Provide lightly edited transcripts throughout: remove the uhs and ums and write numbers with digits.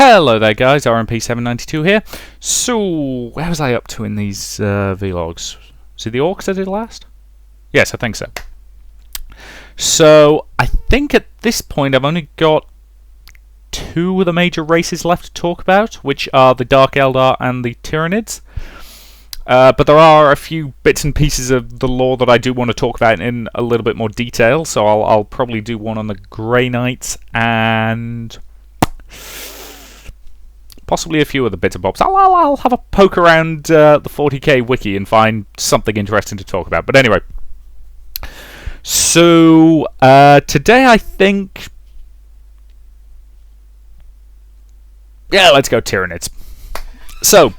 Hello there guys, RMP792 here. So, where was I up to in these vlogs? Was it the Orcs I did last? Yes, I think so. So, I think at this point I've only got two of the major races left to talk about, which are the Dark Eldar and the Tyranids. But there are a few bits and pieces of the lore that I do want to talk about in a little bit more detail, so I'll probably do one on the Grey Knights and possibly a few other bits and bobs. I'll have a poke around the 40k wiki and find something interesting to talk about. But anyway, so today I think, yeah, let's go Tyranids. So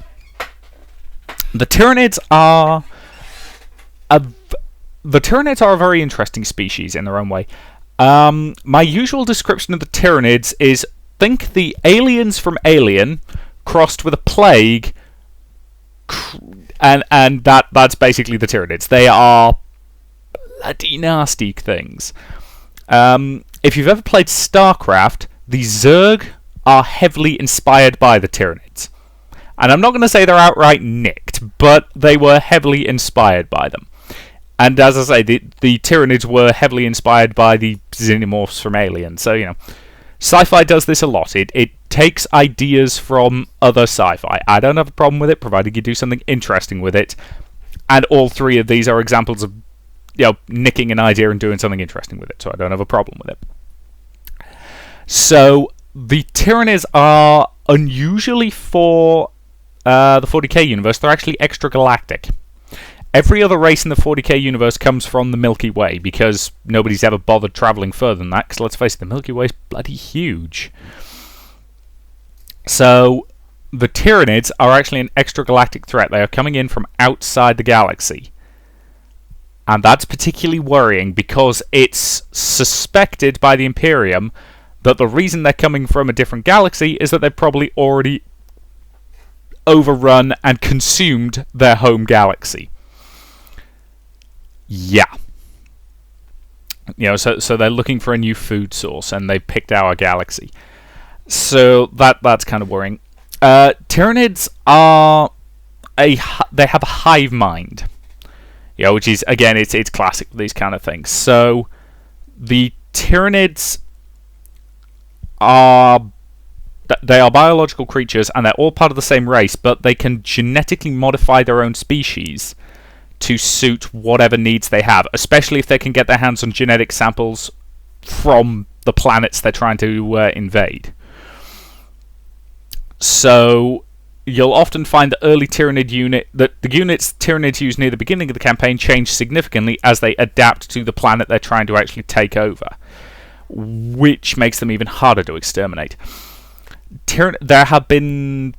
the Tyranids are a very interesting species in their own way. My usual description of the Tyranids is, think the aliens from Alien crossed with a plague, and that's basically the Tyranids. They are bloody nasty things. If you've ever played StarCraft, the Zerg are heavily inspired by the Tyranids. And I'm not going to say they're outright nicked, but they were heavily inspired by them. And as I say, the Tyranids were heavily inspired by the Xenomorphs from Alien. So, you know, sci-fi does this a lot. It takes ideas from other sci-fi. I don't have a problem with it, provided you do something interesting with it. And all three of these are examples of, you know, nicking an idea and doing something interesting with it. So I don't have a problem with it. So the Tyranids are unusually for the 40k universe. They're actually extragalactic. Every other race in the 40k universe comes from the Milky Way, because nobody's ever bothered travelling further than that, because let's face it, the Milky Way is bloody huge. So, the Tyranids are actually an extragalactic threat. They are coming in from outside the galaxy. And that's particularly worrying, because it's suspected by the Imperium that the reason they're coming from a different galaxy is that they've probably already overrun and consumed their home galaxy. Yeah. You know, so they're looking for a new food source, and they picked our galaxy. So that's kind of worrying. Tyranids are they have a hive mind. You know, which is, again, it's classic for these kind of things. So the Tyranids are biological creatures, and they're all part of the same race, but they can genetically modify their own species to suit whatever needs they have, especially if they can get their hands on genetic samples from the planets they're trying to invade. So you'll often find the early Tyranid unit, that the units Tyranids use near the beginning of the campaign change significantly as they adapt to the planet they're trying to actually take over, which makes them even harder to exterminate. There have been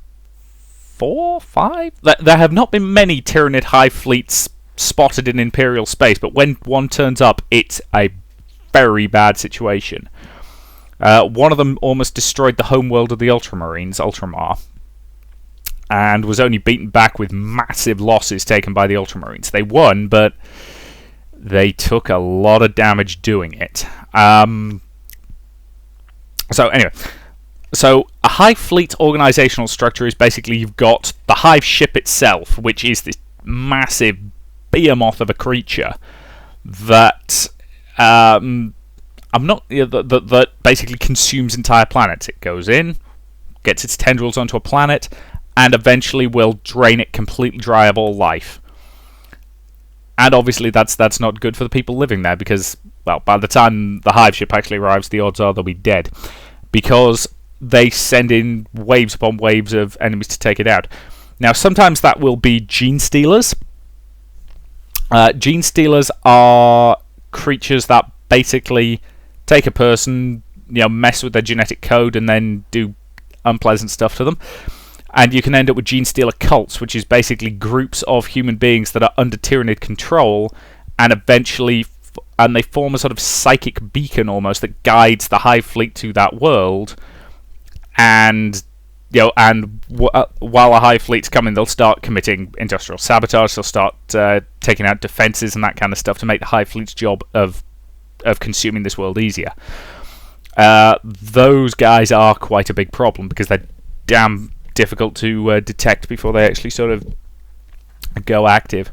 4, 5? There have not been many Tyranid hive fleets spotted in Imperial space, but when one turns up, it's a very bad situation. One of them almost destroyed the homeworld of the Ultramarines, Ultramar, and was only beaten back with massive losses taken by the Ultramarines. They won, but they took a lot of damage doing it. So anyway, so a hive fleet organizational structure is basically, you've got the hive ship itself, which is this massive behemoth of a creature that that basically consumes entire planets. It goes in, gets its tendrils onto a planet, and eventually will drain it completely dry of all life. And obviously that's not good for the people living there, because, well, by the time the hive ship actually arrives, the odds are they'll be dead, because they send in waves upon waves of enemies to take it out. Now, sometimes that will be gene stealers. Gene stealers are creatures that basically take a person, you know, mess with their genetic code, and then do unpleasant stuff to them. And you can end up with gene stealer cults, which is basically groups of human beings that are under Tyranid control, and eventually and they form a sort of psychic beacon almost that guides the hive fleet to that world. And you know, while a hive fleet's coming, they'll start committing industrial sabotage. They'll start taking out defenses and that kind of stuff to make the hive fleet's job of consuming this world easier. Those guys are quite a big problem, because they're damn difficult to detect before they actually sort of go active.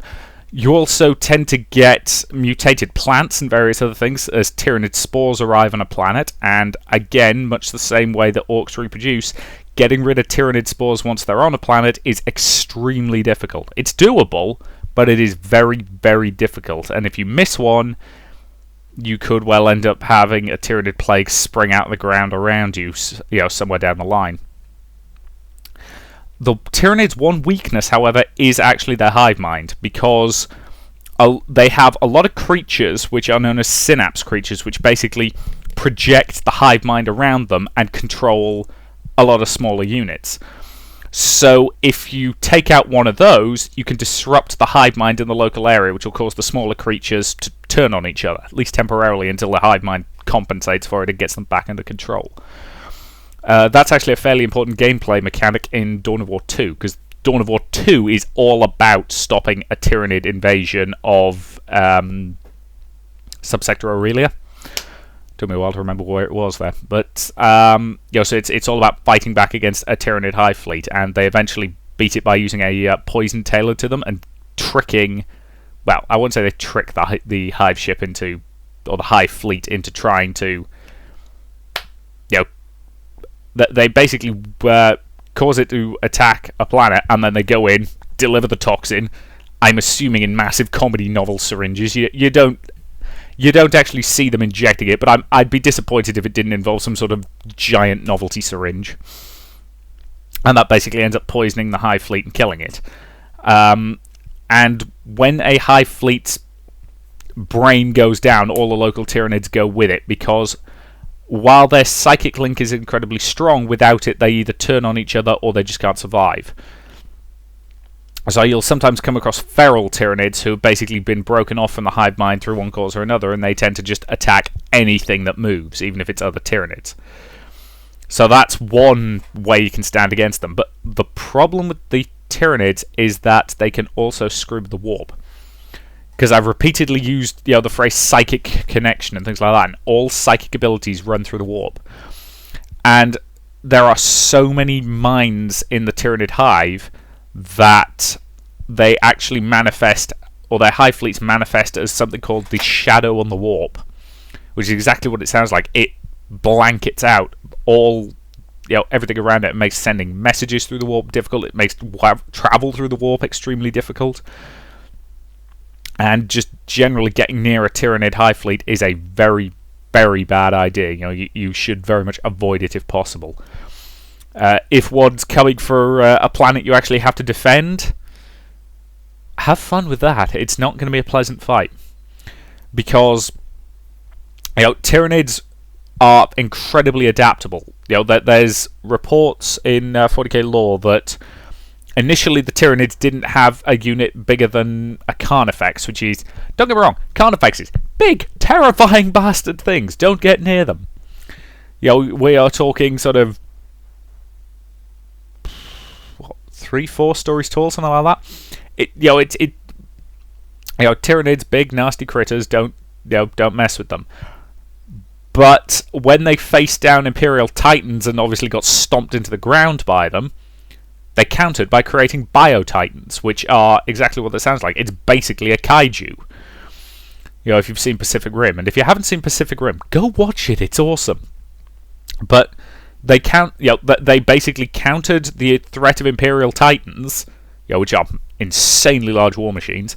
You also tend to get mutated plants and various other things as Tyranid spores arrive on a planet, and again, much the same way that orcs reproduce, getting rid of Tyranid spores once they're on a planet is extremely difficult. It's doable, but it is very, very difficult, and if you miss one, you could well end up having a Tyranid plague spring out of the ground around you, somewhere down the line. The Tyranids' one weakness, however, is actually their hive mind, because they have a lot of creatures which are known as synapse creatures, which basically project the hive mind around them and control a lot of smaller units. So if you take out one of those, you can disrupt the hive mind in the local area, which will cause the smaller creatures to turn on each other, at least temporarily, until the hive mind compensates for it and gets them back under control. That's actually a fairly important gameplay mechanic in Dawn of War 2, because Dawn of War 2 is all about stopping a Tyranid invasion of Subsector Aurelia. Took me a while to remember where it was there, but so it's all about fighting back against a Tyranid hive fleet, and they eventually beat it by using a poison tailored to them and tricking. Well, I wouldn't say they trick the hive ship into, or the hive fleet into trying to, they basically cause it to attack a planet, and then they go in, deliver the toxin. I'm assuming in massive comedy novel syringes. You don't actually see them injecting it, but I'd be disappointed if it didn't involve some sort of giant novelty syringe. And that basically ends up poisoning the hive fleet and killing it. And when a hive fleet's brain goes down, all the local Tyranids go with it, because while their psychic link is incredibly strong, without it they either turn on each other or they just can't survive. So you'll sometimes come across feral Tyranids who have basically been broken off from the hive mind through one cause or another, and they tend to just attack anything that moves, even if it's other Tyranids. So that's one way you can stand against them. But the problem with the Tyranids is that they can also screw the warp. Because I've repeatedly used the phrase psychic connection and things like that, and all psychic abilities run through the warp. And there are so many minds in the Tyranid hive that they actually manifest, or their hive fleets manifest as something called the shadow on the warp, which is exactly what it sounds like. It blankets out all, everything around it. It makes sending messages through the warp difficult. It makes travel through the warp extremely difficult. And just generally getting near a Tyranid hive fleet is a very, very bad idea. You should very much avoid it if possible. If one's coming for a planet you actually have to defend, have fun with that. It's not going to be a pleasant fight, because Tyranids are incredibly adaptable. There's reports in 40k lore that initially the Tyranids didn't have a unit bigger than a Carnifex, which is, don't get me wrong, Carnifexes, big, terrifying bastard things. Don't get near them. We are talking sort of 3-4 stories tall, something like that. Tyranids, big nasty critters. Don't mess with them. But when they faced down Imperial Titans and obviously got stomped into the ground by them, they countered by creating Bio-Titans, which are exactly what that sounds like. It's basically a kaiju. If you've seen Pacific Rim, and if you haven't seen Pacific Rim, go watch it. It's awesome. But they basically countered the threat of Imperial Titans, which are insanely large war machines,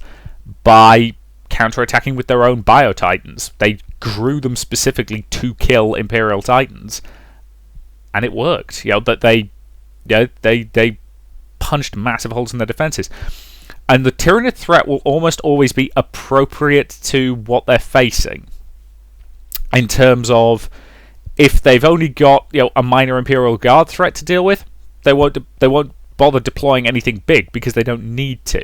by counterattacking with their own Bio-Titans. They grew them specifically to kill Imperial Titans, and it worked. They punched massive holes in their defenses. And the Tyranid threat will almost always be appropriate to what they're facing, in terms of, if they've only got a minor Imperial Guard threat to deal with, they won't bother deploying anything big, because they don't need to.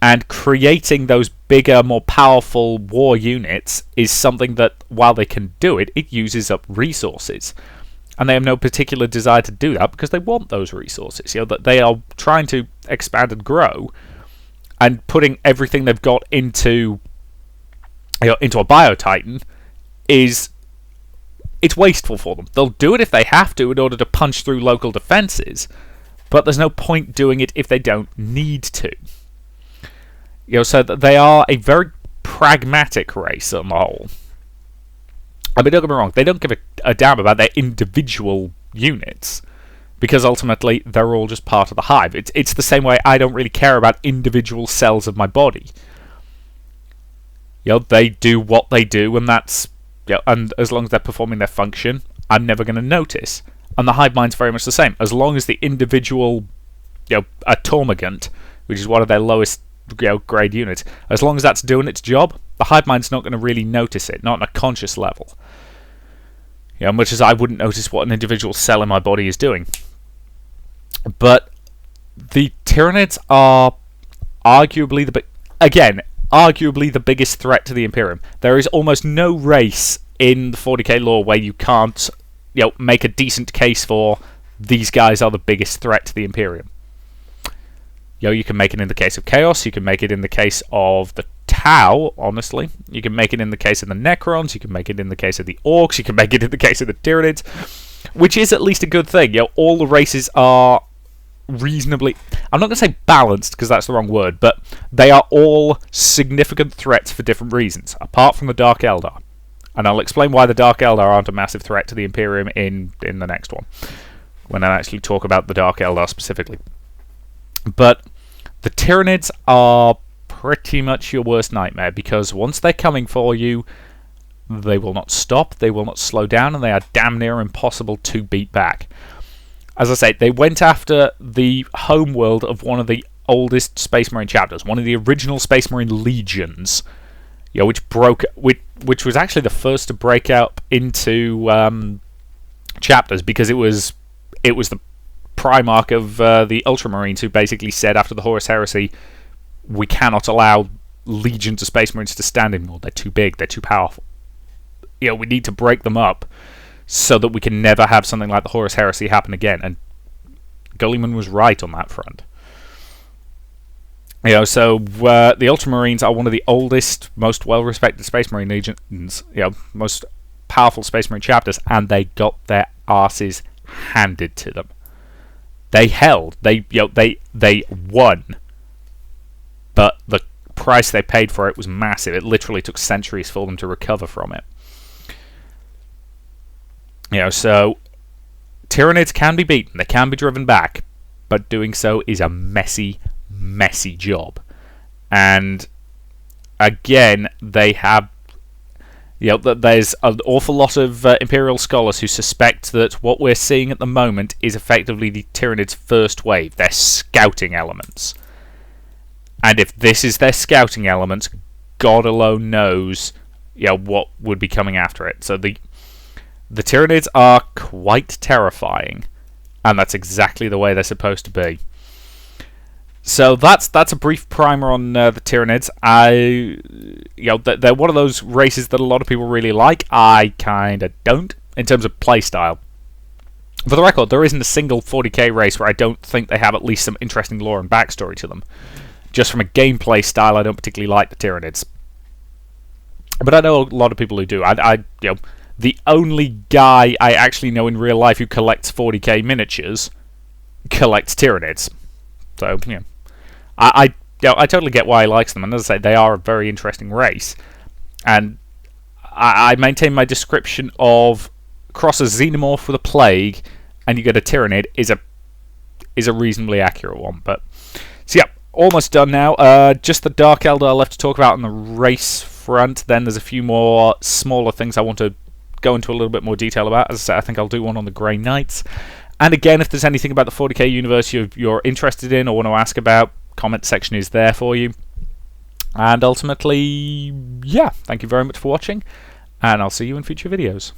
And creating those bigger, more powerful war units is something that, while they can do it, it uses up resources. And they have no particular desire to do that, because they want those resources. That they are trying to expand and grow, and putting everything they've got into a Bio-Titan is it's wasteful for them. They'll do it if they have to in order to punch through local defenses, but there's no point doing it if they don't need to. So that they are a very pragmatic race on the whole. I mean, don't get me wrong, they don't give a damn about their individual units, because ultimately they're all just part of the hive. It's the same way I don't really care about individual cells of my body. They do what they do, and that's... and as long as they're performing their function, I'm never going to notice. And the hive mind's very much the same. As long as the individual, a Tormagant, which is one of their lowest grade units, as long as that's doing its job, the hive mind's not going to really notice it, not on a conscious level. Much as I wouldn't notice what an individual cell in my body is doing. But the Tyranids are arguably the biggest threat to the Imperium. There is almost no race in the 40k lore where you can't make a decent case for these guys are the biggest threat to the Imperium. You can make it in the case of Chaos, you can make it in the case of the Tau, honestly. You can make it in the case of the Necrons, you can make it in the case of the Orcs, you can make it in the case of the Tyranids, which is at least a good thing. All the races are reasonably... I'm not going to say balanced, because that's the wrong word, but they are all significant threats for different reasons, apart from the Dark Eldar. And I'll explain why the Dark Eldar aren't a massive threat to the Imperium in the next one, when I actually talk about the Dark Eldar specifically. But the Tyranids are pretty much your worst nightmare, because once they're coming for you, they will not stop, they will not slow down, and they are damn near impossible to beat back. As I say, they went after the homeworld of one of the oldest Space Marine chapters, one of the original Space Marine legions, which was actually the first to break out into chapters, because it was the Primarch of the Ultramarines who basically said after the Horus Heresy, we cannot allow legions of Space Marines to stand anymore. They're too big, they're too powerful. We need to break them up so that we can never have something like the Horus Heresy happen again. And Gulliman was right on that front. So the Ultramarines are one of the oldest, most well-respected Space Marine legions, most powerful Space Marine chapters, and they got their arses handed to them. They held, they won, but the price they paid for it was massive. It literally took centuries for them to recover from it. So Tyranids can be beaten, they can be driven back, but doing so is a messy, messy job. And again, they have... there's an awful lot of Imperial scholars who suspect that what we're seeing at the moment is effectively the Tyranids' first wave, their scouting elements. And if this is their scouting elements, God alone knows what would be coming after it. So the Tyranids are quite terrifying, and that's exactly the way they're supposed to be. So that's a brief primer on the Tyranids. They're one of those races that a lot of people really like. I kind of don't, in terms of playstyle. For the record, there isn't a single 40k race where I don't think they have at least some interesting lore and backstory to them. Just from a gameplay style, I don't particularly like the Tyranids. But I know a lot of people who do. The only guy I actually know in real life who collects 40k miniatures collects Tyranids. So, I totally get why he likes them, and as I say, they are a very interesting race. And I maintain my description of cross a xenomorph with a plague, and you get a Tyranid is a reasonably accurate one. But so yeah, almost done now. Just the Dark Eldar left to talk about on the race front. Then there's a few more smaller things I want to go into a little bit more detail about. As I said, I think I'll do one on the Grey Knights. And again, if there's anything about the 40k universe you're interested in or want to ask about, comment section is there for you. And ultimately, yeah, thank you very much for watching, and I'll see you in future videos.